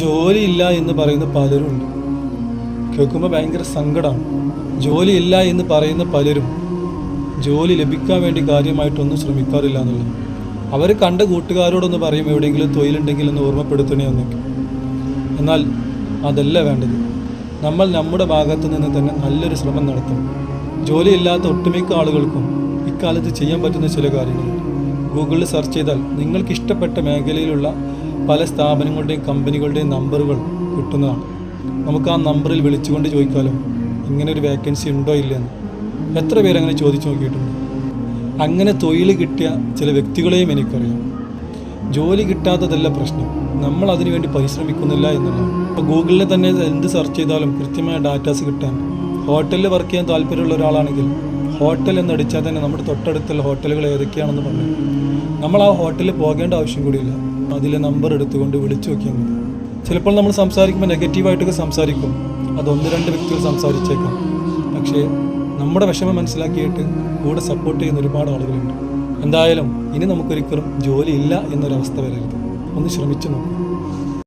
ജോലിയില്ല എന്ന് പറയുന്ന പലരുണ്ട്. കേൾക്കുമ്പോൾ ഭയങ്കര സങ്കടമാണ്. ജോലിയില്ല എന്ന് പറയുന്ന പലരും ജോലി ലഭിക്കാൻ വേണ്ടി കാര്യമായിട്ടൊന്നും ശ്രമിക്കാറില്ല എന്നുള്ളത്. അവർ കണ്ട കൂട്ടുകാരോടൊന്ന് പറയും എവിടെയെങ്കിലും തൊഴിലുണ്ടെങ്കിൽ എന്ന് ഓർമ്മപ്പെടുത്തണേ എന്നൊക്കെ. എന്നാൽ അതല്ല വേണ്ടത്. നമ്മൾ നമ്മുടെ ഭാഗത്തു നിന്ന് തന്നെ നല്ലൊരു ശ്രമം നടത്തണം. ജോലിയില്ലാത്ത ഒട്ടുമിക്ക ആളുകൾക്കും ഇക്കാലത്ത് ചെയ്യാൻ പറ്റുന്ന ചില കാര്യങ്ങളുണ്ട്. ഗൂഗിളിൽ സെർച്ച് ചെയ്താൽ നിങ്ങൾക്ക് ഇഷ്ടപ്പെട്ട മേഖലയിലുള്ള പല സ്ഥാപനങ്ങളുടെയും കമ്പനികളുടെയും നമ്പറുകൾ കിട്ടുന്നതാണ്. നമുക്ക് ആ നമ്പറിൽ വിളിച്ചുകൊണ്ട് ചോദിക്കാലോ ഇങ്ങനെ ഒരു വേക്കൻസി ഉണ്ടോ ഇല്ലയെന്ന്. എത്ര പേരങ്ങനെ ചോദിച്ചു നോക്കിയിട്ടുണ്ട്. അങ്ങനെ തൊഴിൽ കിട്ടിയ ചില വ്യക്തികളെയും എനിക്കറിയാം. ജോലി കിട്ടാത്തതല്ല പ്രശ്നം, നമ്മൾ അതിനു വേണ്ടി പരിശ്രമിക്കുന്നില്ല എന്നുള്ളതാണ്. ഇപ്പോൾ ഗൂഗിളിൽ തന്നെ എന്ത് സെർച്ച് ചെയ്താലും കൃത്യമായ ഡാറ്റാസ് കിട്ടാൻ. ഹോട്ടലിൽ വർക്ക് ചെയ്യാൻ താല്പര്യമുള്ള ഒരാളാണെങ്കിൽ ഹോട്ടൽ എന്നടിച്ചാൽ തന്നെ നമ്മുടെ തൊട്ടടുത്തുള്ള ഹോട്ടലുകൾ ഏതൊക്കെയാണെന്ന് പറഞ്ഞു. നമ്മൾ ആ ഹോട്ടലിൽ പോകേണ്ട ആവശ്യം കൂടിയില്ല. അതിലെ നമ്പർ എടുത്തുകൊണ്ട് വിളിച്ചു നോക്കിയാൽ മതി. ചിലപ്പോൾ നമ്മൾ സംസാരിക്കുമ്പോൾ നെഗറ്റീവായിട്ടൊക്കെ സംസാരിക്കും. അത് 1-2 വ്യക്തികൾ സംസാരിച്ചേക്കാം. പക്ഷേ നമ്മുടെ വിഷമം മനസ്സിലാക്കിയിട്ട് കൂടെ സപ്പോർട്ട് ചെയ്യുന്ന ഒരുപാട് ആളുകളുണ്ട്. എന്തായാലും ഇനി നമുക്കൊരിക്കലും ജോലിയില്ല എന്നൊരവസ്ഥ വരരുത്. ഒന്ന് ശ്രമിച്ചു നോക്കും.